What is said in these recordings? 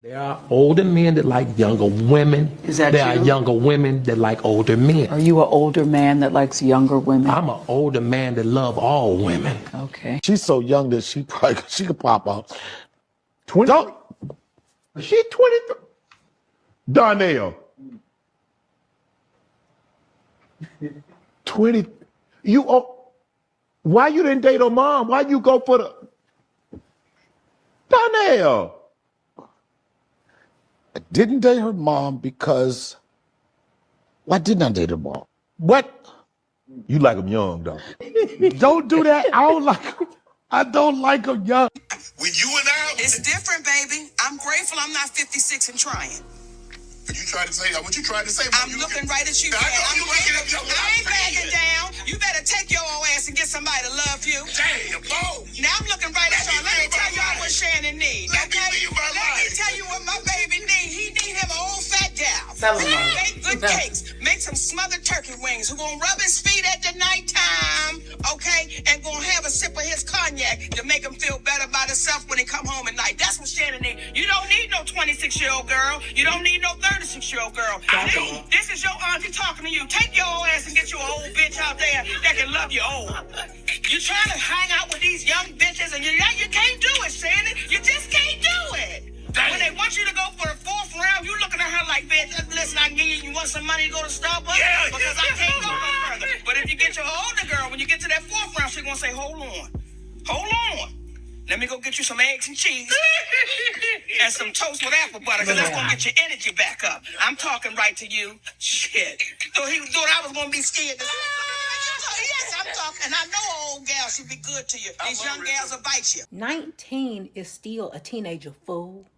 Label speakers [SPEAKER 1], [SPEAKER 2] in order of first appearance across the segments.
[SPEAKER 1] There are older men that like younger women.
[SPEAKER 2] Is that
[SPEAKER 1] there
[SPEAKER 2] you?
[SPEAKER 1] are younger women that like older men.
[SPEAKER 2] Are you an older man that likes younger women?
[SPEAKER 1] I'm an older man that love all women.
[SPEAKER 2] Okay.
[SPEAKER 3] She's so young that she could pop out. 20. She 23. Darnell. 20. Why you didn't date her mom? Why you go for the Darnell? I didn't date her mom because why didn't I date her mom? What? You like them young, though. Don't do that. I don't like them young.
[SPEAKER 4] When you and I,
[SPEAKER 5] It's different, baby. I'm grateful I'm not 56 and trying.
[SPEAKER 4] what you trying to say? What you trying to say?
[SPEAKER 5] I'm looking right at you.
[SPEAKER 4] I know
[SPEAKER 5] I'm
[SPEAKER 4] you looking at your
[SPEAKER 5] I ain't backing down. You better take your old ass and get somebody to love you.
[SPEAKER 4] Damn, Bo.
[SPEAKER 5] Now I'm looking right at y'all. Let me tell y'all what Shannon needs.
[SPEAKER 4] Let me live my
[SPEAKER 5] Let me
[SPEAKER 4] life.
[SPEAKER 5] tell you what my baby needs. He need him an old fat gal.
[SPEAKER 2] Tell him.
[SPEAKER 5] Bake good cakes. Make some smothered turkey wings. Who gonna rub his feet at the nighttime, okay? And gonna have a sip of his cognac to make him feel better about himself when he come home at night. That's what Shannon needs. You don't need no 26-year-old girl. You don't need no 36-year-old girl. This is your auntie talking to you. Take your old ass and get you an old bitch out there that can love you old. You're trying to hang out with these young bitches and you can't do it, Shannon. You just can't do it. When they want you to go for the 4th round, you looking at her like, bitch, listen, I need you want some money to go to Starbucks?
[SPEAKER 4] Yeah,
[SPEAKER 5] because I can't go no further. But if you get your older girl, when you get to that 4th round, she's gonna say, hold on. Let me go get you some eggs and cheese and some toast with apple butter, because that's gonna get your energy back up. I'm talking right to you. Shit. So he thought I was gonna be scared. Yes, I'm talking. And I know old gals should be good to you. These young gals will bite you.
[SPEAKER 6] 19 is still a teenager, fool.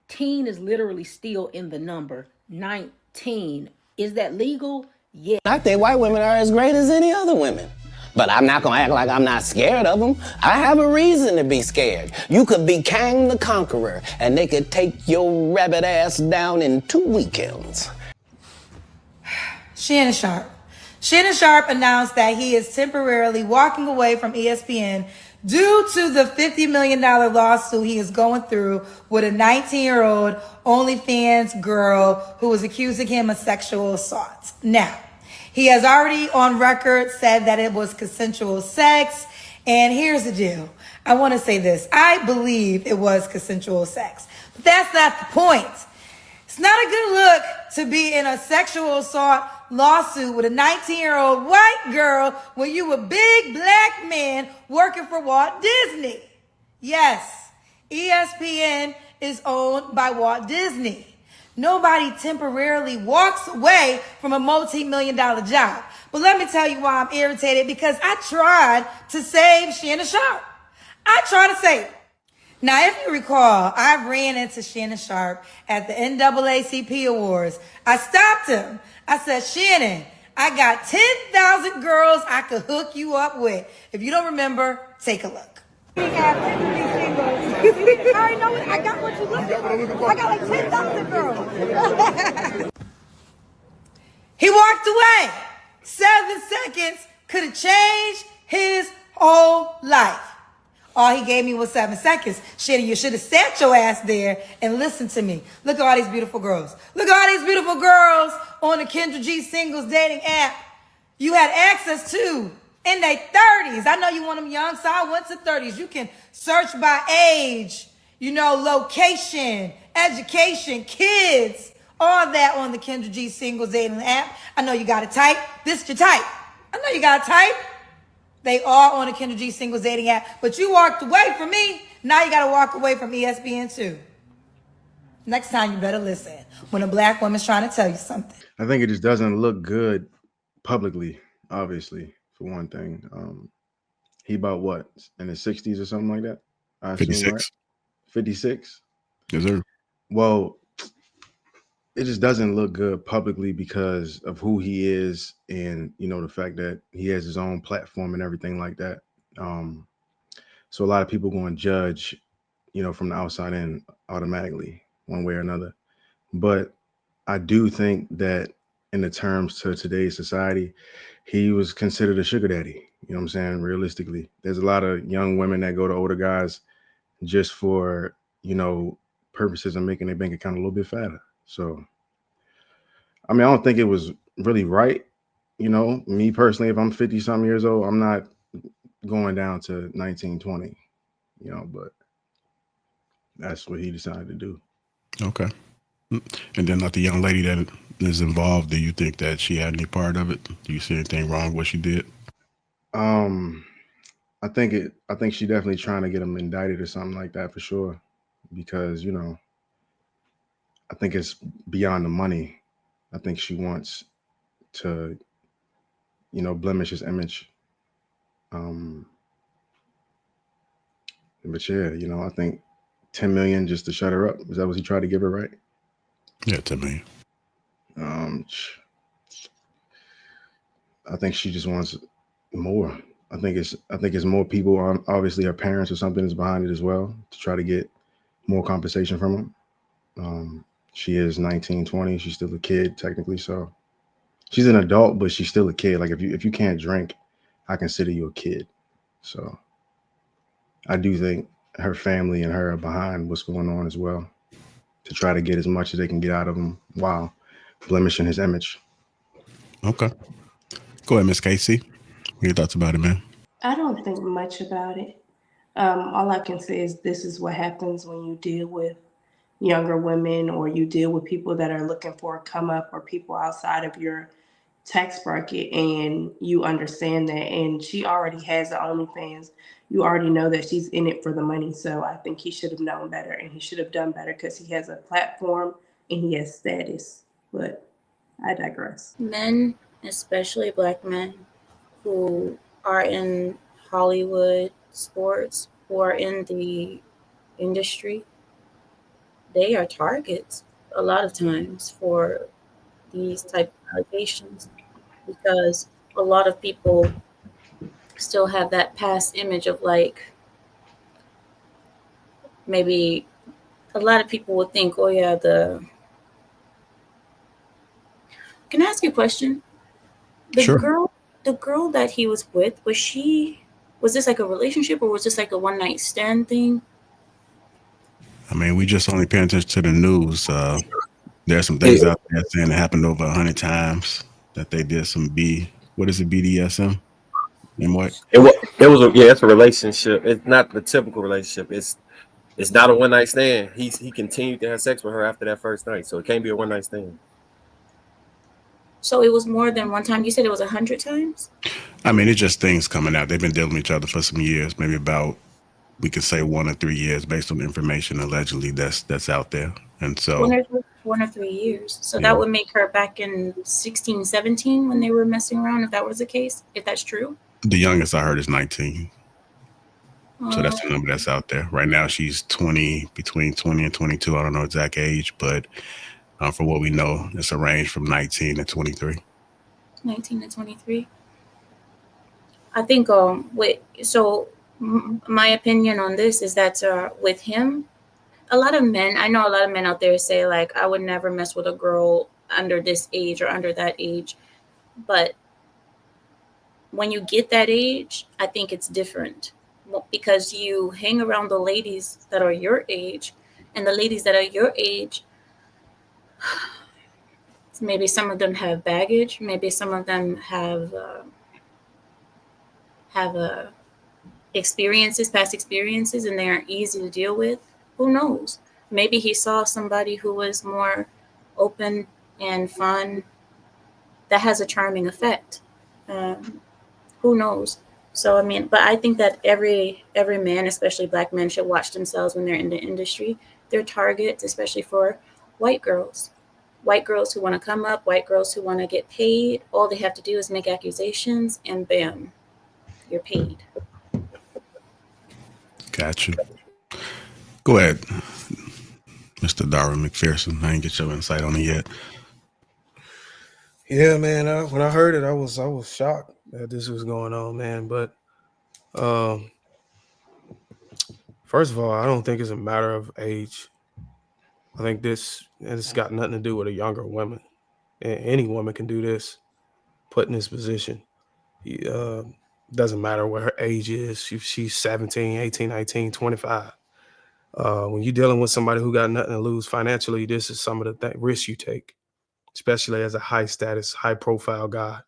[SPEAKER 6] Teen is literally still in the number. 19. Is that legal? Yeah.
[SPEAKER 7] I think white women are as great as any other women. But I'm not gonna act like I'm not scared of them. I have a reason to be scared. You could be Kang the Conqueror, and they could take your rabbit ass down in 2 weekends.
[SPEAKER 8] Shannon Sharpe. Shannon Sharpe announced that he is temporarily walking away from ESPN due to the $50 million lawsuit he is going through with a 19-year-old OnlyFans girl who was accusing him of sexual assault. Now, he has already on record said that it was consensual sex. And here's the deal. I want to say this. I believe it was consensual sex. But that's not the point. It's not a good look to be in a sexual assault lawsuit with a 19-year-old white girl when you a big black man working for Walt Disney. Yes, ESPN is owned by Walt Disney. Nobody temporarily walks away from a multi-million-dollar job. But let me tell you why I'm irritated, because I tried to save Shannon Sharpe. I tried to save her. Now, if you recall, I ran into Shannon Sharpe at the NAACP Awards. I stopped him. I said, Shannon, I got 10,000 girls I could hook you up with. If you don't remember, take a look.
[SPEAKER 9] I already know it. I got what you're looking for. I got like 10,000 girls.
[SPEAKER 8] He walked away. 7 seconds could have changed his whole life. All he gave me was 7 seconds. Shannon, you should have sat your ass there and listened to me. Look at all these beautiful girls. Look at all these beautiful girls on the Kendra G singles dating app you had access to in their 30s. I know you want them young, so I went to 30s. You can search by age, location, education, kids, all that on the Kendra G singles dating app. I know you got a type. This is your type. I know you got a type. They are on the Kendra G singles dating app, but you walked away from me. Now you got to walk away from ESPN too. Next time you better listen when a black woman's trying to tell you something.
[SPEAKER 10] I think it just doesn't look good publicly, obviously, for one thing. He about what, in his 60s or something like that? I assume,
[SPEAKER 11] 56.
[SPEAKER 10] right? 56?
[SPEAKER 11] Yes, sir.
[SPEAKER 10] Well, it just doesn't look good publicly because of who he is and, the fact that he has his own platform and everything like that. So a lot of people going to judge, from the outside in automatically one way or another. But I do think that in the terms to today's society, he was considered a sugar daddy. You know what I'm saying? Realistically, there's a lot of young women that go to older guys just for, purposes of making their bank account a little bit fatter. So, I mean, I don't think it was really right. You know, me personally, if I'm 50 something years old, I'm not going down to 19, 20, you know, but that's what he decided to do.
[SPEAKER 11] Okay. And then, like the young lady that is involved, do you think that she had any part of it? Do you see anything wrong with what she did?
[SPEAKER 10] I think she definitely trying to get him indicted or something like that for sure, because you know, I think it's beyond the money. I think she wants to, you know, blemish his image. But yeah, you know, I think 10 million just to shut her up. Is that what he tried to give her, right?
[SPEAKER 11] Yeah, 10 million.
[SPEAKER 10] I think she just wants more. I think it's more people. Obviously, her parents or something is behind it as well to try to get more compensation from him. She is 19, 20. She's still a kid technically, so she's an adult, but she's still a kid. Like if you can't drink, I consider you a kid. So I do think her family and her are behind what's going on as well to try to get as much as they can get out of him while blemishing his image.
[SPEAKER 11] Okay. Go ahead, Miss Casey. What are your thoughts about it, man?
[SPEAKER 12] I don't think much about it. All I can say is this is what happens when you deal with younger women or you deal with people that are looking for a come up or people outside of your tax bracket, and you understand that. And she already has the OnlyFans. You already know that she's in it for the money. So I think he should have known better, and he should have done better because he has a platform and he has status. But I digress.
[SPEAKER 13] Men, especially black men who are in Hollywood, sports, who are in the industry, they are targets a lot of times for these type of allegations, because a lot of people still have that past image of, like, maybe a lot of people would think, oh yeah, can I ask you a question?
[SPEAKER 11] Sure.
[SPEAKER 13] The girl that he was with, was this like a relationship, or was this like a one night stand thing?
[SPEAKER 11] I mean, we just only paying attention to the news. There's some things out there saying it happened over 100 times, that they did some what is it, BDSM? And what?
[SPEAKER 14] It was it's a relationship. It's not the typical relationship. It's not a one night stand. He continued to have sex with her after that first night, so it can't be a one night stand.
[SPEAKER 13] So it was more than one time. You said it was 100 times?
[SPEAKER 11] I mean, it's just things coming out. They've been dealing with each other for some years, maybe about, we could say 1 or 3 years, based on the information allegedly that's out there. And so
[SPEAKER 13] 1 or 3 years. So
[SPEAKER 11] Yeah.
[SPEAKER 13] that would make her back in 16, 17 when they were messing around, if that was the case, if that's true.
[SPEAKER 11] the youngest I heard is 19. So that's the number that's out there. Right now she's 20, between 20 and 22. I don't know exact age, but for what we know, it's a range from 19 to 23.
[SPEAKER 13] 19 to 23. I think my opinion on this is that with him, I know a lot of men out there say, like, I would never mess with a girl under this age or under that age. But when you get that age, I think it's different, because you hang around the ladies that are your age, and the ladies that are your age, maybe some of them have baggage, maybe some of them have past experiences, and they aren't easy to deal with. Who knows? Maybe he saw somebody who was more open and fun, that has a charming effect. Who knows? So, I mean, but I think that every man, especially black men, should watch themselves when they're in the industry. They're targets, especially for white girls. White girls who want to come up, white girls who want to get paid. All they have to do is make accusations, and bam, you're paid.
[SPEAKER 11] Gotcha. Go ahead, Mr. Darwin McPherson. I didn't get your insight on it yet.
[SPEAKER 15] Yeah, man. When I heard it, I was shocked that this was going on, man. But first of all, I don't think it's a matter of age. I think it's got nothing to do with a younger woman. Any woman can do this, put in this position. Doesn't matter what her age is. If she's 17, 18, 19, 25. When you're dealing with somebody who got nothing to lose financially, this is some of the risks you take, especially as a high status, high profile guy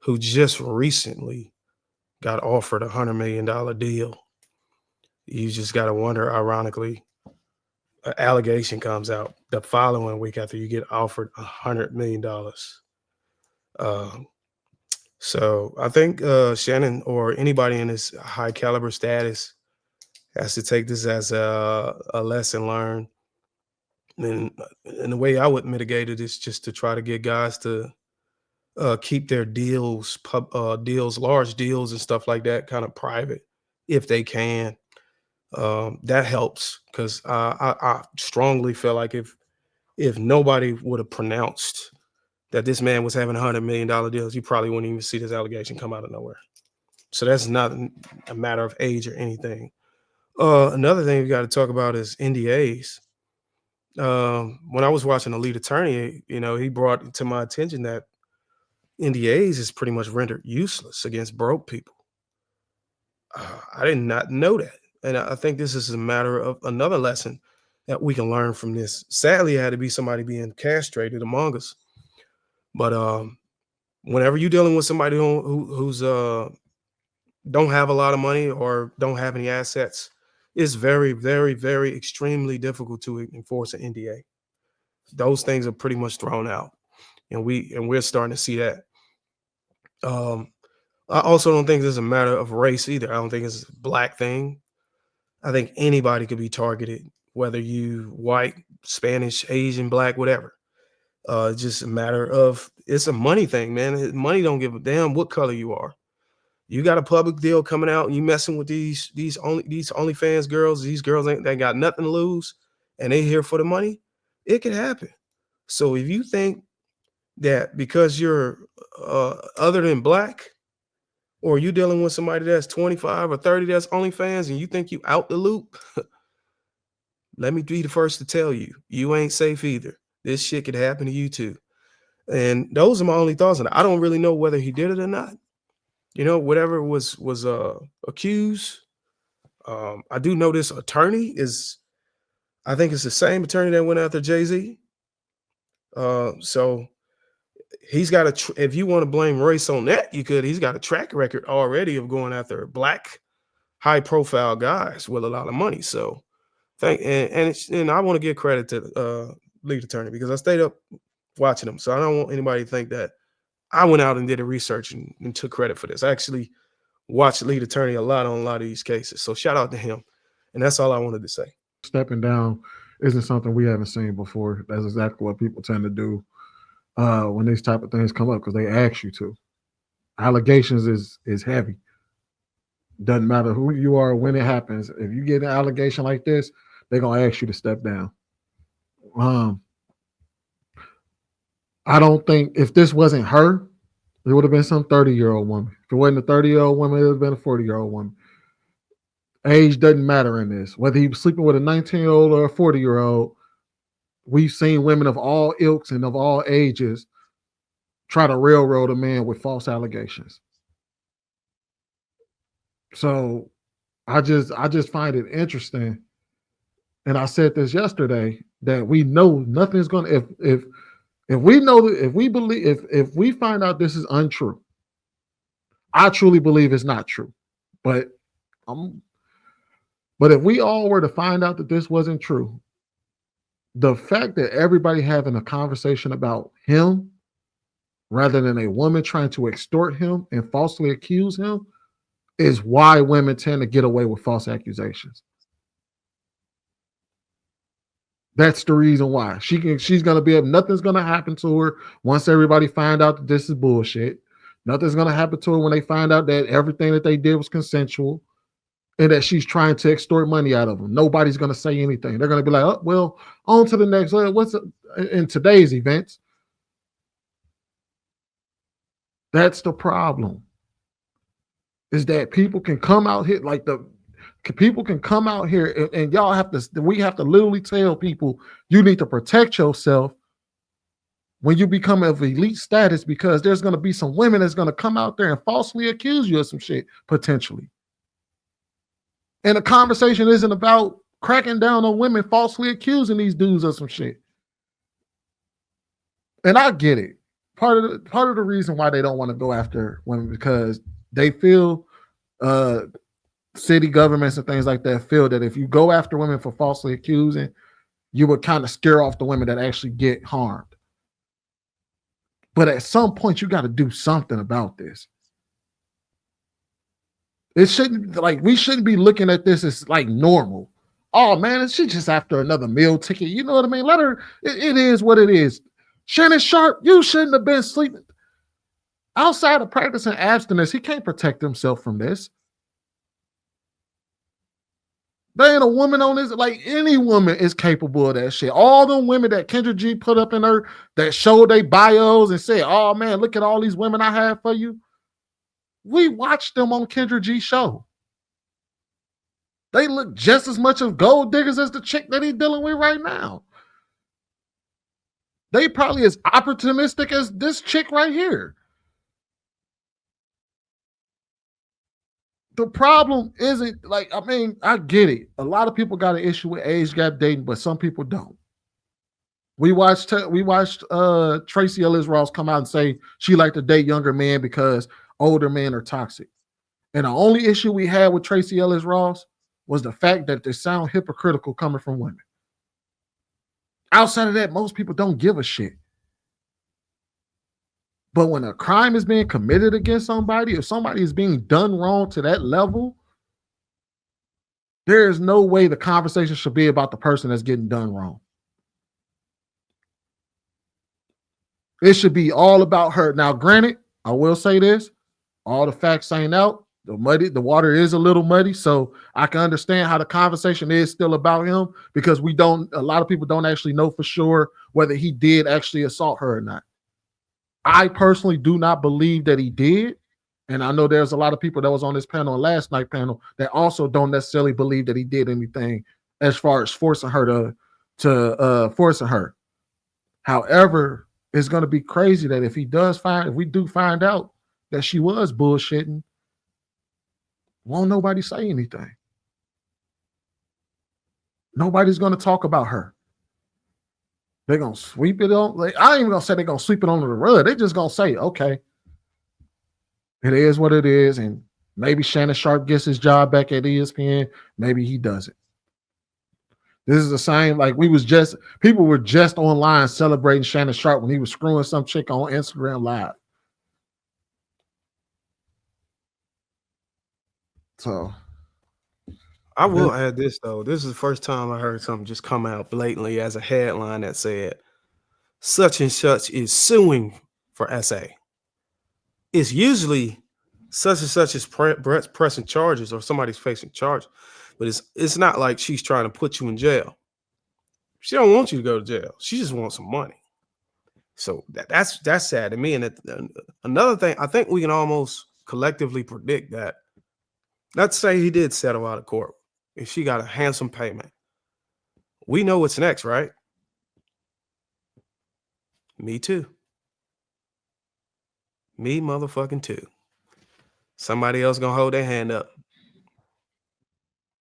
[SPEAKER 15] who just recently got offered $100 million deal. You just got to wonder, ironically, an allegation comes out the following week after you get offered $100 million. So I think Shannon or anybody in this high caliber status has to take this as a lesson learned. And the way I would mitigate it is just to try to get guys to keep their deals, large deals and stuff like that, kind of private if they can. That helps, because I strongly feel like if nobody would have pronounced that this man was having $100 million deals, you probably wouldn't even see this allegation come out of nowhere. So that's not a matter of age or anything. Another thing we got to talk about is NDAs. When I was watching the lead attorney, he brought to my attention that NDAs is pretty much rendered useless against broke people. I did not know that. And I think this is a matter of another lesson that we can learn from this. Sadly, it had to be somebody being castrated among us. But whenever you're dealing with somebody who's don't have a lot of money or don't have any assets, it's very, very, very extremely difficult to enforce an NDA. Those things are pretty much thrown out, and we're starting to see that. I also don't think this is a matter of race either. I don't think it's a black thing. I think anybody could be targeted, whether you white, Spanish, Asian, black, whatever. It's just a matter of, it's a money thing, man. Money don't give a damn what color you are. You got a public deal coming out and you messing with these OnlyFans girls, these girls they got nothing to lose and they here for the money, it can happen. So if you think that because you're other than black, or you dealing with somebody that's 25 or 30 that's OnlyFans and you think you out the loop, let me be the first to tell you, you ain't safe either. This shit could happen to you too. And those are my only thoughts on it. I don't really know whether he did it or not. Whatever was accused. I do know this attorney I think it's the same attorney that went after Jay-Z. So he's got if you want to blame race on that, you could. He's got a track record already of going after black, high-profile guys with a lot of money. So, and I want to give credit to lead attorney because I stayed up watching him. So I don't want anybody to think that I went out and did a research and took credit for this. I actually watched lead attorney a lot on a lot of these cases. So shout out to him. And that's all I wanted to say.
[SPEAKER 16] Stepping down isn't something we haven't seen before. That's exactly what people tend to do when these type of things come up, because they ask you to. Allegations is heavy. Doesn't matter who you are, when it happens. If you get an allegation like this, they're gonna ask you to step down. I don't think if this wasn't her, it would have been some 30-year-old woman. If it wasn't a 30-year-old woman, it would have been a 40-year-old woman. Age doesn't matter in this. Whether he was sleeping with a 19-year-old or a 40-year-old, we've seen women of all ilks and of all ages try to railroad a man with false allegations. So I just find it interesting. And I said this yesterday, that we know nothing's gonna, if we know that, if we find out this is untrue, I truly believe it's not true. But if we all were to find out that this wasn't true, the fact that everybody having a conversation about him rather than a woman trying to extort him and falsely accuse him is why women tend to get away with false accusations. That's the reason why. She's gonna be able, nothing's gonna happen to her once everybody find out that this is bullshit. Nothing's gonna happen to her when they find out that everything that they did was consensual and that she's trying to extort money out of them. Nobody's gonna say anything. They're gonna be like, oh, well, on to the next. What's in today's events? That's the problem. Is that people can come out here people can come out here and y'all have to, we have to literally tell people you need to protect yourself when you become of elite status, because there's going to be some women that's going to come out there and falsely accuse you of some shit potentially. And the conversation isn't about cracking down on women falsely accusing these dudes of some shit. And I get it. Part of the reason why they don't want to go after women because they feel city governments and things like that feel that if you go after women for falsely accusing, you would kind of scare off the women that actually get harmed. But at some point, you got to do something about this. It shouldn't, like, we shouldn't be looking at this as like normal. Oh man, she's just after another meal ticket. You know what I mean? Let her, it is what it is. Shannon Sharpe, you shouldn't have been sleeping. Outside of practicing abstinence, he can't protect himself from this. There ain't a woman on this, like any woman is capable of that shit. All them women that Kendra G put up in her that showed their bios and said, oh man, look at all these women I have for you. We watched them on Kendra G's show. They look just as much of gold diggers as the chick that he's dealing with right now. They probably as opportunistic as this chick right here. The problem isn't like, I mean, I get it. A lot of people got an issue with age gap dating, but some people don't. We watched Tracy Ellis Ross come out and say she liked to date younger men because older men are toxic. And the only issue we had with Tracy Ellis Ross was the fact that they sound hypocritical coming from women. Outside of that, most people don't give a shit. But when a crime is being committed against somebody, if somebody is being done wrong to that level, there is no way the conversation should be about the person that's getting done wrong. It should be all about her. Now, granted, I will say this, all the facts ain't out. The water is a little muddy, so I can understand how the conversation is still about him because a lot of people don't actually know for sure whether he did actually assault her or not. I personally do not believe that he did. And I know there's a lot of people that was on this panel and last night panel that also don't necessarily believe that he did anything as far as forcing her to forcing her. However, it's going to be crazy that if we do find out that she was bullshitting, won't nobody say anything. Nobody's going to talk about her. They're going to sweep it on. Like, I ain't even going to say they're going to sweep it under the rug. They're just going to say, okay, it is what it is. And maybe Shannon Sharpe gets his job back at ESPN. Maybe he doesn't. This is the same, like people were just online celebrating Shannon Sharpe when he was screwing some chick on Instagram Live. So
[SPEAKER 15] I will add this though. This is the first time I heard something just come out blatantly as a headline that said such and such is suing for SA. It's usually such and such is pressing charges or somebody's facing charges, but it's not like she's trying to put you in jail. She don't want you to go to jail. She just wants some money. So that's sad to me. And another thing, I think we can almost collectively predict that. Let's say he did settle out of court. If she got a handsome payment, we know what's next, right? Me too. Me motherfucking too. Somebody else gonna hold their hand up.